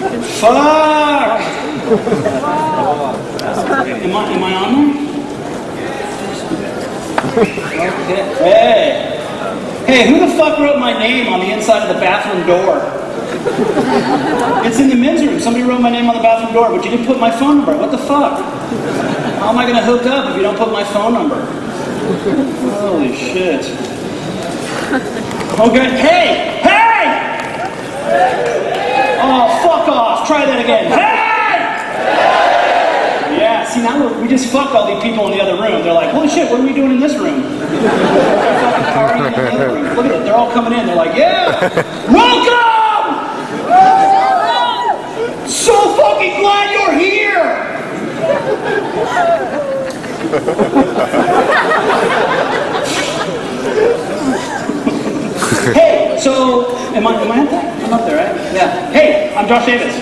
Fuck! Am I on there? Okay. Hey, who the fuck wrote my name on the inside of the bathroom door? It's in the men's room. Somebody wrote my name on the bathroom door, but you didn't put my phone number. What the fuck? How am I going to hook up if you don't put my phone number? Holy shit. Okay. Hey! Oh, fuck off. Try that again. Hey! Yeah, see, now we just fucked all these people in the other room. They're like, holy shit, what are we doing in this room? Fucking partying in the other room. Look at it. They're all coming in. They're like, yeah! Welcome! So fucking glad you're here! Hey, so, am I at that? I'm up there, right? Yeah. Hey, I'm Josh Davis.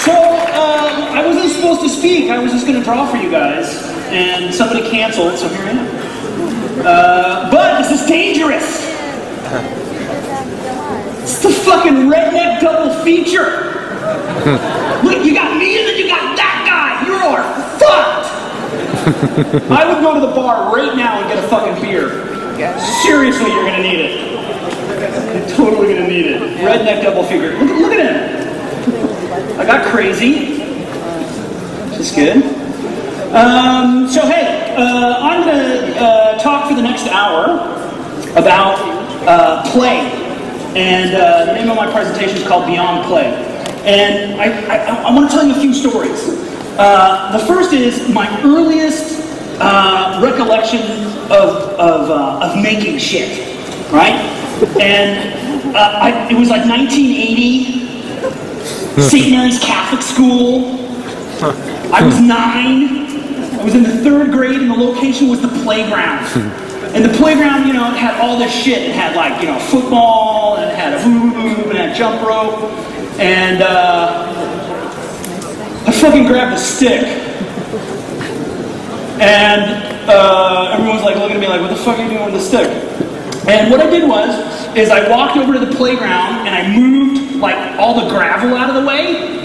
So, I wasn't supposed to speak. I was just going to draw for you guys. And somebody canceled, so here I am. But this is dangerous. It's the fucking redneck double feature. Look, you got me and then you got that guy. You are fucked. I would go to the bar right now and get a fucking beer. Seriously, you're gonna need it. You're totally gonna need it. Redneck double figure. Look at him. I got crazy. That's good. So hey, I'm gonna talk for the next hour about play, and the name of my presentation is called Beyond Play. And I want to tell you a few stories. The first is my earliest recollection of making shit, right? And it was like 1980, St. Mary's Catholic School. I was 9. I was in the 3rd grade, and the location was the playground. And the playground, you know, it had all this shit. It had, like, you know, football, and it had a hoop, and it had jump rope. And I fucking grabbed a stick. And everyone's like looking at me like, what the fuck are you doing with the stick? And what I did is I walked over to the playground and I moved like all the gravel out of the way.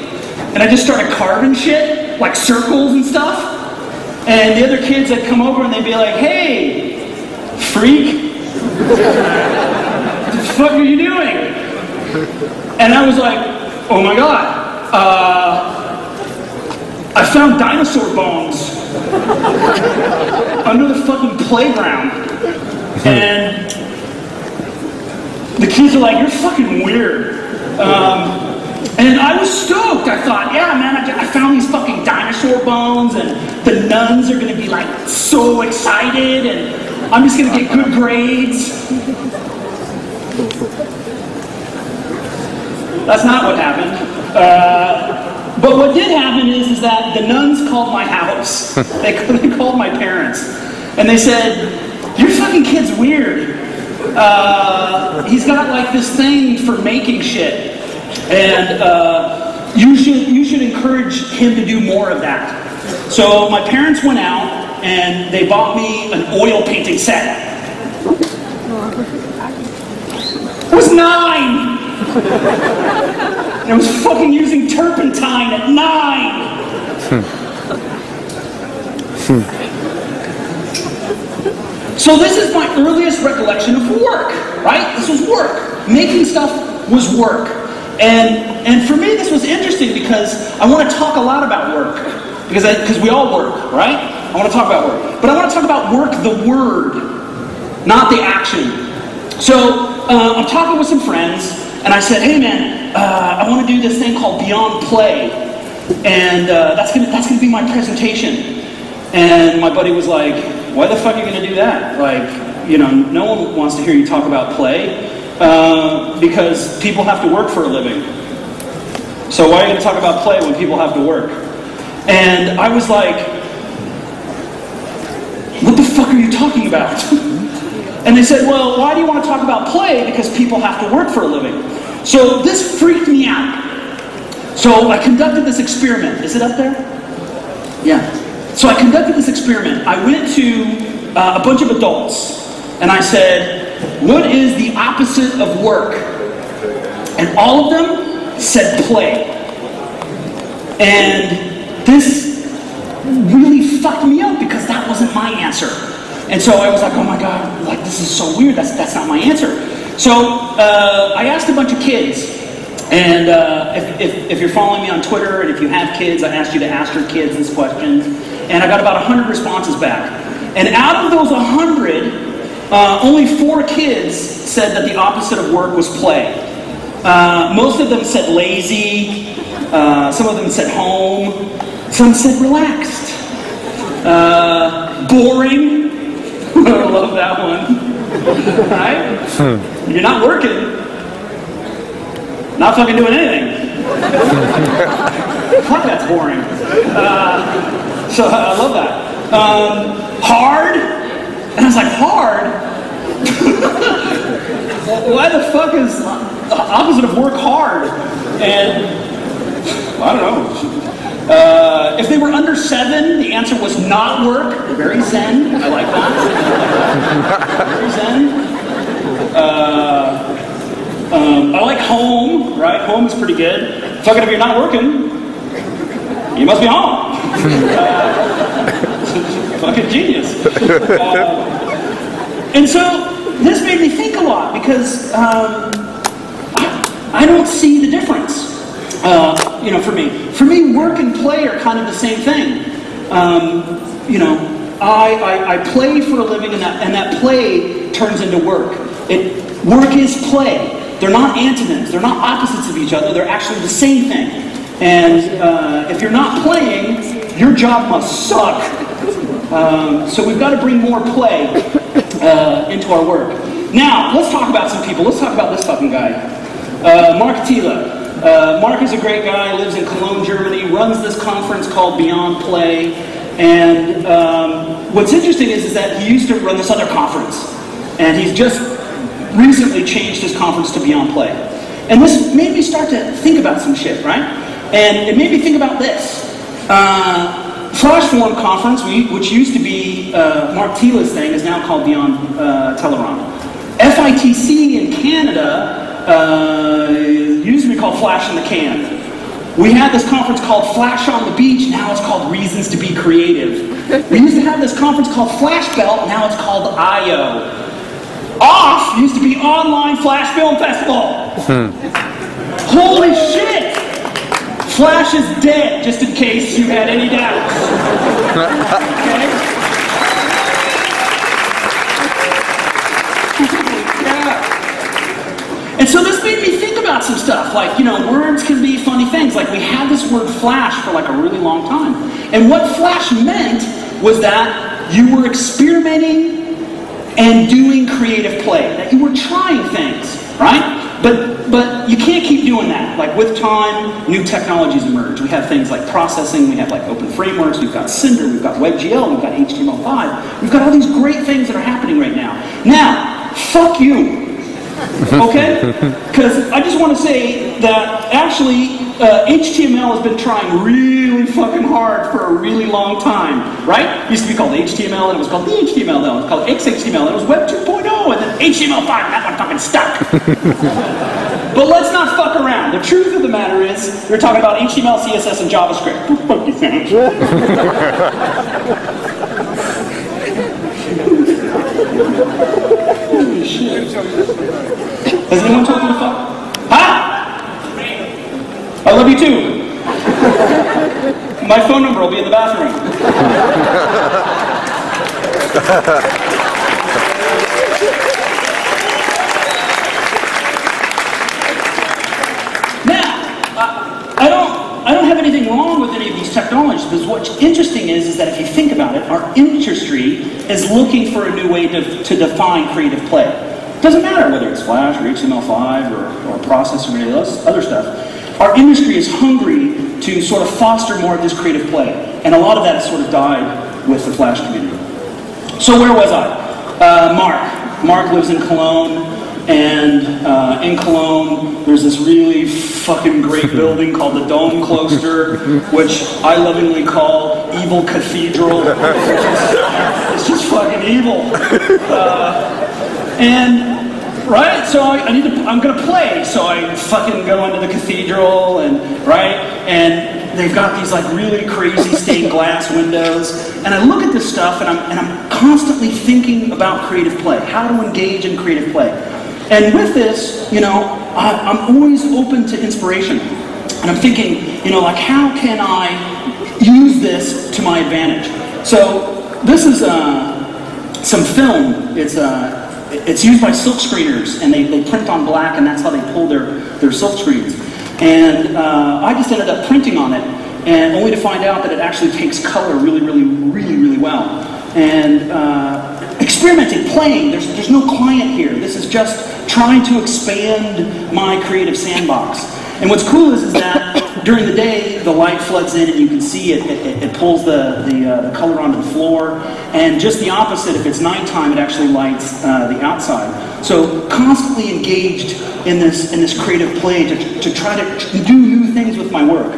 And I just started carving shit, like circles and stuff. And the other kids would come over and they'd be like, hey, freak, what the fuck are you doing? And I was like, oh my god, I found dinosaur bones under the fucking playground. And the kids are like, you're fucking weird. And I was stoked. I thought, yeah, man, I found these fucking dinosaur bones, and the nuns are going to be like so excited, and I'm just going to get good grades. That's not what happened. But what did happen is that the nuns called my house. They called my parents. And they said, your fucking kid's weird. He's got like this thing for making shit. And you should encourage him to do more of that. So my parents went out and they bought me an oil painting set. I was 9! And I was fucking using turpentine at 9! So this is my earliest recollection of work, right? This was work. Making stuff was work. And for me this was interesting because I want to talk a lot about work. Because we all work, right? I want to talk about work. But I want to talk about work, the word, not the action. So I'm talking with some friends, and I said, hey man, I want to do this thing called Beyond Play, and that's gonna be my presentation. And my buddy was like, why the fuck are you gonna do that? Like, you know, no one wants to hear you talk about play, because people have to work for a living. So why are you gonna talk about play when people have to work? And I was like, what the fuck are you talking about? And they said, well, why do you want to talk about play? Because people have to work for a living. So this freaked me out. So I conducted this experiment. Is it up there? Yeah. So I conducted this experiment. I went to a bunch of adults and I said, what is the opposite of work? And all of them said play. And this really fucked me up because that wasn't my answer. And so I was like, oh my God, like this is so weird, that's not my answer. So I asked a bunch of kids, and if you're following me on Twitter and if you have kids, I asked you to ask your kids this question, and I got about 100 responses back. And out of those 100, only 4 kids said that the opposite of work was play. Most of them said lazy, some of them said home, some said relaxed, boring. I love that one. Right? You're not working, not fucking doing anything. Fuck, that's boring. So I love that. Hard, and I was like, hard? Why the fuck is the opposite of work hard? And I don't know. If they were under 7, the answer was not work. Very zen. I like that. Very zen. I like home, right? Home is pretty good. Fucking if you're not working, you must be home. Fucking genius. And so this made me think a lot because I don't see the difference. You know, for me, work and play are kind of the same thing. You know, I play for a living, and that play turns into work. Work is play. They're not antonyms. They're not opposites of each other. They're actually the same thing. And if you're not playing, your job must suck. So we've got to bring more play into our work. Now, let's talk about some people. Let's talk about this fucking guy, Mark Thiele. Mark is a great guy, lives in Cologne, Germany, runs this conference called Beyond Play, and what's interesting is that he used to run this other conference, and he's just recently changed his conference to Beyond Play. And this made me start to think about some shit, right? And it made me think about this. Flash Forum Conference, which used to be Mark Thiele's thing, is now called Beyond Teleron. FITC in Canada used to be called Flash in the Can. We had this conference called Flash on the Beach, now it's called Reasons to be Creative. We used to have this conference called Flash Belt, now it's called I.O. OFF used to be Online Flash Film Festival. Holy shit! Flash is dead, just in case you had any doubts. Okay? And so this made me think about some stuff, like, you know, words can be funny things. Like, we had this word flash for like a really long time. And what flash meant was that you were experimenting and doing creative play, that you were trying things, right? But you can't keep doing that. Like, with time, new technologies emerge. We have things like processing, we have like open frameworks, we've got Cinder, we've got WebGL, we've got HTML5. We've got all these great things that are happening right now. Now, fuck you. Okay? Because I just want to say that actually HTML has been trying really fucking hard for a really long time, right? It used to be called HTML, and it was called the HTML, then it was called XHTML, and it was Web 2.0, and then HTML5, and that one fucking stuck. But let's not fuck around. The truth of the matter is, we're talking about HTML, CSS, and JavaScript. What the fuck do you think? Holy shit. Has anyone told you to fuck? Huh? I love you too. My phone number will be in the bathroom. Now, I don't have anything wrong with any of these technologies, because what's interesting is that if you think about it, our industry is looking for a new way to define creative play. It doesn't matter whether it's Flash or HTML5 or Process or any of those other stuff. Our industry is hungry to sort of foster more of this creative play, and a lot of that has sort of died with the Flash community. So where was I? Mark lives in Cologne, and in Cologne there's this really fucking great building called the Dome Cloister, which I lovingly call Evil Cathedral. It's just fucking fucking evil. Right, so I'm gonna play, so I fucking go into the cathedral, and they've got these like really crazy stained glass windows, and I look at this stuff, and I'm constantly thinking about creative play, how to engage in creative play. And with this, you know, I'm always open to inspiration, and I'm thinking, you know, like, how can I use this to my advantage? So this is some film. It's used by silk screeners, and they print on black, and that's how they pull their silk screens. And I just ended up printing on it, and only to find out that it actually takes color really well. And experimenting, playing, there's no client here. This is just trying to expand my creative sandbox. And what's cool is that during the day, the light floods in and you can see it pulls the color onto the floor. And just the opposite, if it's nighttime, it actually lights the outside. So constantly engaged in this creative play to try to do new things with my work.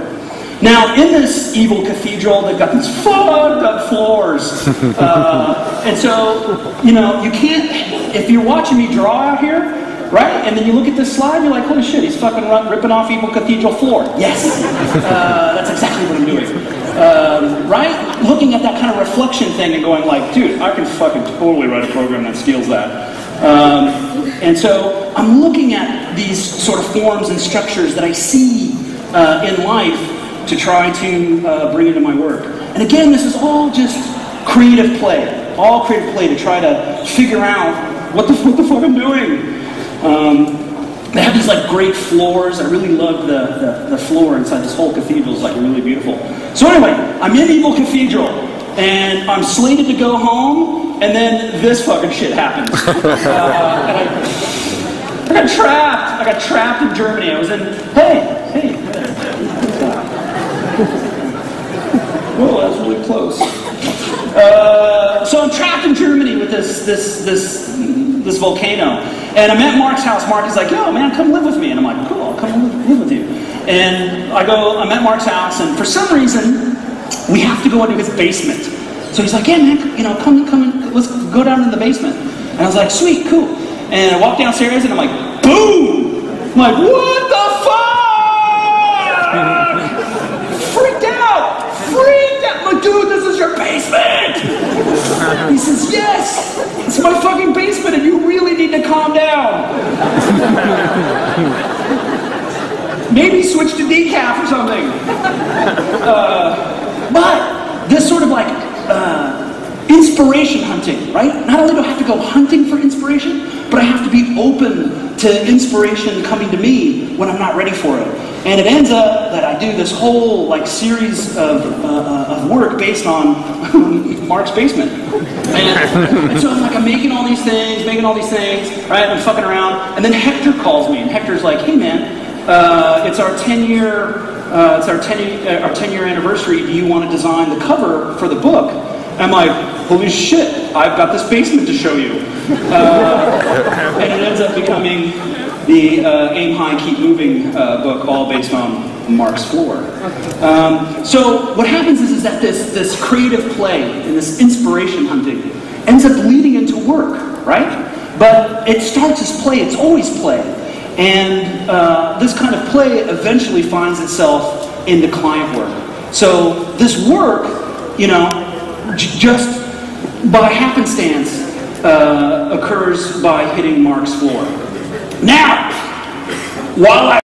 Now, in this evil cathedral, they've got these fucked up floors. And so, you know, you can't, if you're watching me draw out here, right? And then you look at this slide, you're like, holy shit, he's fucking ripping off evil cathedral floor. Yes! That's exactly what I'm doing. Right? Looking at that kind of reflection thing and going like, dude, I can fucking totally write a program that steals that. And so I'm looking at these sort of forms and structures that I see in life to try to bring into my work. And again, this is all just creative play. All creative play to try to figure out what the fuck I'm doing. They have these like great floors. I really love the floor inside this whole cathedral. It's like really beautiful. So anyway, I'm in Evil Cathedral, and I'm slated to go home, and then this fucking shit happens. And I got trapped. I got trapped in Germany. I was in, hey. Whoa, that was really close. So I'm trapped in Germany with this volcano. And I'm at Mark's house. Mark is like, yo, man, come live with me. And I'm like, cool, I'll come live with you. And I'm at Mark's house, and for some reason, we have to go into his basement. So he's like, yeah, man, you know, come in, let's go down in the basement. And I was like, sweet, cool. And I walk downstairs, and I'm like, boom! I'm like, what the fuck? Freaked out! I'm like, dude, this is your basement! He says, yes! It's my fucking basement, and you really need to calm down. Maybe switch to decaf or something. But this sort of like inspiration hunting, right? Not only do I have to go hunting for inspiration, but I have to be open to inspiration coming to me when I'm not ready for it. And it ends up that I do this whole like series of work based on Mark's basement. And so I'm making all these things, right? I'm fucking around, and then Hector calls me, and Hector's like, "Hey man, it's our 10-year anniversary. Do you want to design the cover for the book?" And I'm like, "Holy shit! I've got this basement to show you." And it ends up becoming the Aim High, Keep Moving book, all based on Mark's floor. So what happens is that this creative play and this inspiration hunting ends up leading into work, right? But it starts as play, it's always play. And this kind of play eventually finds itself into client work. So this work, you know, just by happenstance occurs by hitting Mark's floor. Now, while I